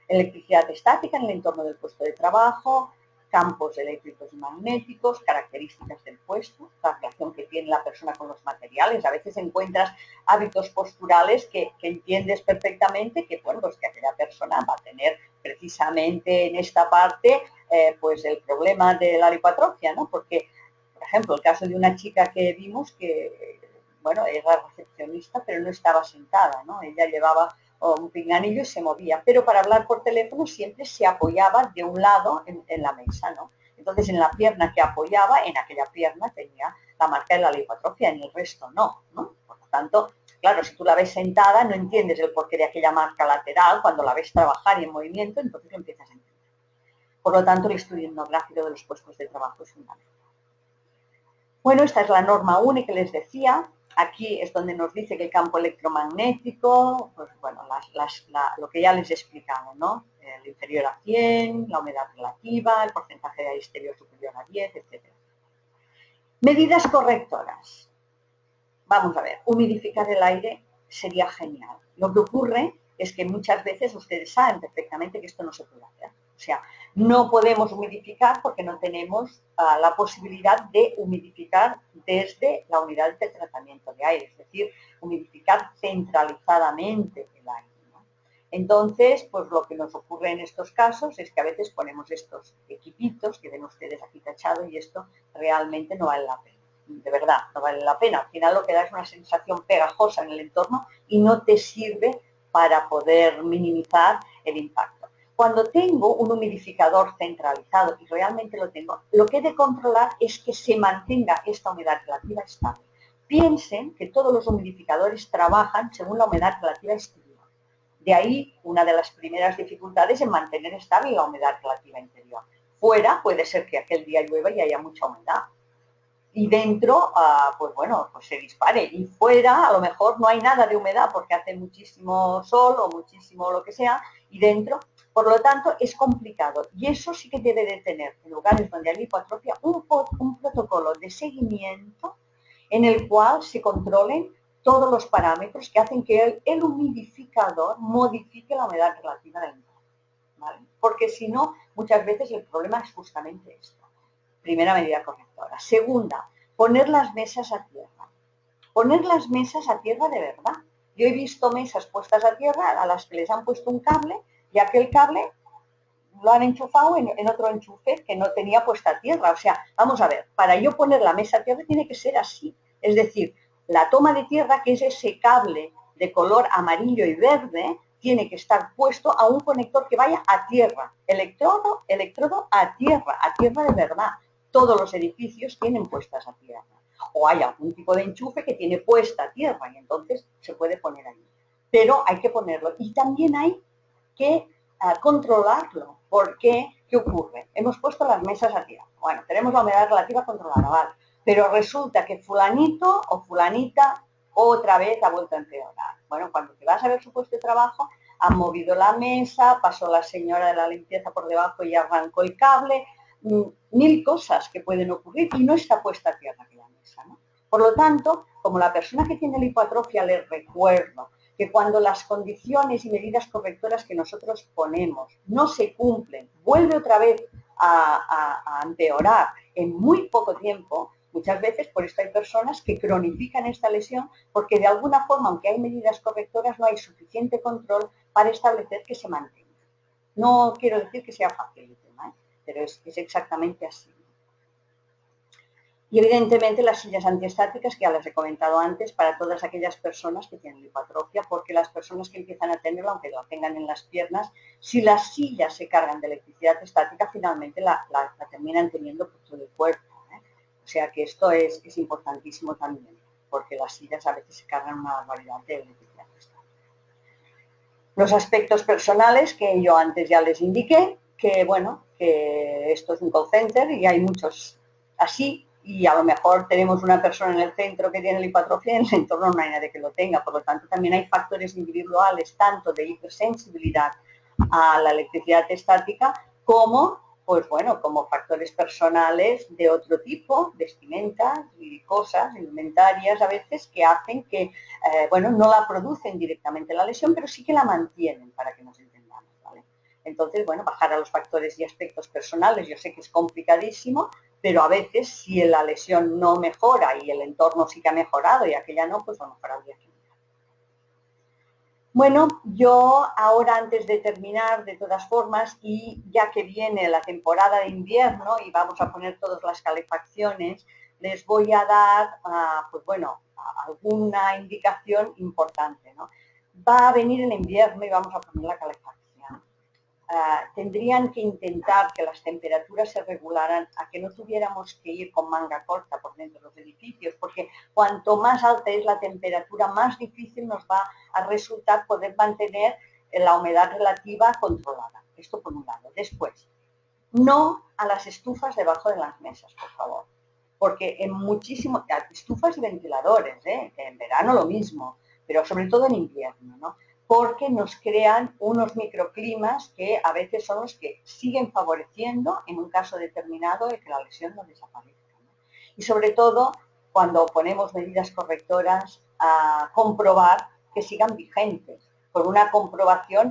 Electricidad estática en el entorno del puesto de trabajo, campos eléctricos y magnéticos, características del puesto, la relación que tiene la persona con los materiales. A veces encuentras hábitos posturales que entiendes perfectamente que, bueno, pues que aquella persona va a tener precisamente en esta parte pues el problema de la lipoatrofia, ¿no? Porque, por ejemplo, el caso de una chica que vimos que, bueno, era recepcionista, pero no estaba sentada, ¿no? Ella llevaba un pinganillo y se movía, pero para hablar por teléfono siempre se apoyaba de un lado en la mesa, ¿no? Entonces, en la pierna que apoyaba, en aquella pierna tenía la marca de la lipoatrofia, en el resto no, ¿no? Por lo tanto, claro, si tú la ves sentada, no entiendes el porqué de aquella marca lateral, cuando la ves trabajar y en movimiento, entonces lo empiezas a entender. Por lo tanto, el estudio etnográfico de los puestos de trabajo es fundamental. Bueno, esta es la norma 1 que les decía. Aquí es donde nos dice que el campo electromagnético, pues bueno, lo que ya les he explicado, ¿no? El inferior a 100, la humedad relativa, el porcentaje de aire exterior superior a 10, etc. Medidas correctoras. Vamos a ver, humidificar el aire sería genial. Lo que ocurre es que muchas veces ustedes saben perfectamente que esto no se puede hacer. O sea, no podemos humidificar porque no tenemos la posibilidad de humidificar desde la unidad de tratamiento de aire, es decir, humidificar centralizadamente el aire, ¿no? Entonces, pues lo que nos ocurre en estos casos es que a veces ponemos estos equipitos que ven ustedes aquí tachado y esto realmente no vale la pena. De verdad, no vale la pena. Al final lo que da es una sensación pegajosa en el entorno y no te sirve para poder minimizar el impacto. Cuando tengo un humidificador centralizado, y realmente lo tengo, lo que he de controlar es que se mantenga esta humedad relativa estable. Piensen que todos los humidificadores trabajan según la humedad relativa exterior. De ahí una de las primeras dificultades en mantener estable la humedad relativa interior. Fuera puede ser que aquel día llueva y haya mucha humedad. Y dentro, pues bueno, pues se dispare. Y fuera, a lo mejor no hay nada de humedad porque hace muchísimo sol o muchísimo lo que sea, y dentro, por lo tanto, es complicado. Y eso sí que debe de tener, en lugares donde hay lipoatrofia, un protocolo de seguimiento en el cual se controlen todos los parámetros que hacen que el humidificador modifique la humedad relativa del entorno, ¿vale? Porque si no, muchas veces el problema es justamente esto. Primera medida correctora. Segunda, poner las mesas a tierra. Poner las mesas a tierra de verdad. Yo he visto mesas puestas a tierra a las que les han puesto un cable y aquel cable lo han enchufado en otro enchufe que no tenía puesta a tierra. O sea, vamos a ver, para yo poner la mesa a tierra tiene que ser así. Es decir, la toma de tierra, que es ese cable de color amarillo y verde, tiene que estar puesto a un conector que vaya a tierra. Electrodo a tierra de verdad. Todos los edificios tienen puestas a tierra. O hay algún tipo de enchufe que tiene puesta a tierra y entonces se puede poner ahí. Pero hay que ponerlo. Y también hay que controlarlo. ¿Por qué? ¿Qué ocurre? Hemos puesto las mesas a tierra. Bueno, tenemos la humedad relativa controlada, ¿vale? Pero resulta que fulanito o fulanita otra vez ha vuelto a empeorar. Bueno, cuando te vas a ver su puesto de trabajo, han movido la mesa, pasó la señora de la limpieza por debajo y arrancó el cable, mil cosas que pueden ocurrir y no está puesta a tierra aquella mesa, ¿no? Por lo tanto, como la persona que tiene lipoatrofia, les recuerdo que cuando las condiciones y medidas correctoras que nosotros ponemos no se cumplen, vuelve otra vez a empeorar en muy poco tiempo, muchas veces por esto hay personas que cronifican esta lesión porque de alguna forma, aunque hay medidas correctoras, no hay suficiente control para establecer que se mantenga. No quiero decir que sea fácil el tema, pero es exactamente así. Y evidentemente las sillas antiestáticas, que ya les he comentado antes, para todas aquellas personas que tienen lipoatrofia, porque las personas que empiezan a tenerla, aunque la tengan en las piernas, si las sillas se cargan de electricidad estática, finalmente la terminan teniendo por todo el cuerpo, ¿eh? O sea que esto es importantísimo también, porque las sillas a veces se cargan una barbaridad de electricidad estática. Los aspectos personales que yo antes ya les indiqué, que bueno, que esto es un call center y hay muchos así, y a lo mejor tenemos una persona en el centro que tiene lipoatrofia y en el entorno no hay nadie que lo tenga. Por lo tanto, también hay factores individuales, tanto de hipersensibilidad a la electricidad estática como, pues bueno, como factores personales de otro tipo, vestimentas y cosas alimentarias a veces que hacen que, bueno, no la producen directamente la lesión, pero sí que la mantienen, para que nos entendamos, ¿vale? Entonces, bueno, bajar a los factores y aspectos personales, yo sé que es complicadísimo, pero a veces si la lesión no mejora y el entorno sí que ha mejorado y aquella no, pues a lo mejor habría que... Bueno, yo ahora antes de terminar, de todas formas, y ya que viene la temporada de invierno y vamos a poner todas las calefacciones, les voy a dar, pues bueno, alguna indicación importante, ¿no? Va a venir el invierno y vamos a poner la calefacción. Tendrían que intentar que las temperaturas se regularan a que no tuviéramos que ir con manga corta por dentro de los edificios, porque cuanto más alta es la temperatura, más difícil nos va a resultar poder mantener la humedad relativa controlada. Esto por un lado. Después, no a las estufas debajo de las mesas, por favor, porque en muchísimos, estufas y ventiladores, en verano lo mismo, pero sobre todo en invierno, ¿no? Porque nos crean unos microclimas que a veces son los que siguen favoreciendo, en un caso determinado, de que la lesión no desaparezca, ¿no? Y sobre todo, cuando ponemos medidas correctoras, a comprobar que sigan vigentes, por una comprobación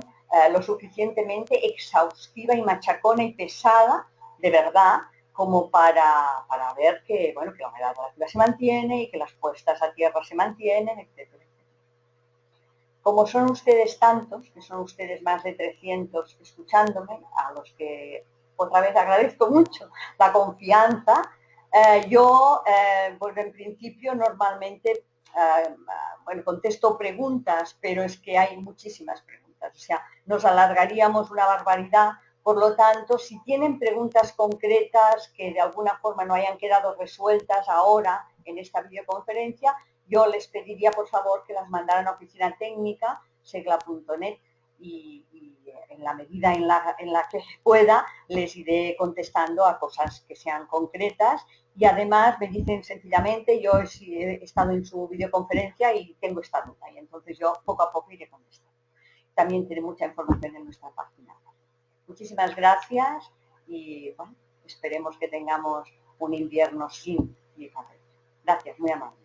lo suficientemente exhaustiva y machacona y pesada, de verdad, como para ver que, bueno, que la humedad relativa se mantiene y que las puestas a tierra se mantienen, etcétera. Como son ustedes tantos, que son ustedes más de 300 escuchándome, a los que otra vez agradezco mucho la confianza, yo, pues en principio normalmente, bueno, contesto preguntas, pero es que hay muchísimas preguntas, o sea, nos alargaríamos una barbaridad. Por lo tanto, si tienen preguntas concretas que de alguna forma no hayan quedado resueltas ahora en esta videoconferencia, yo les pediría por favor que las mandaran a oficina técnica, segla.net, y en la medida en la que pueda les iré contestando a cosas que sean concretas, y además me dicen sencillamente, yo he estado en su videoconferencia y tengo esta duda, y entonces yo poco a poco iré contestando. También tiene mucha información en nuestra página. Muchísimas gracias y bueno, esperemos que tengamos un invierno sin lipoatrofia. Gracias, muy amable.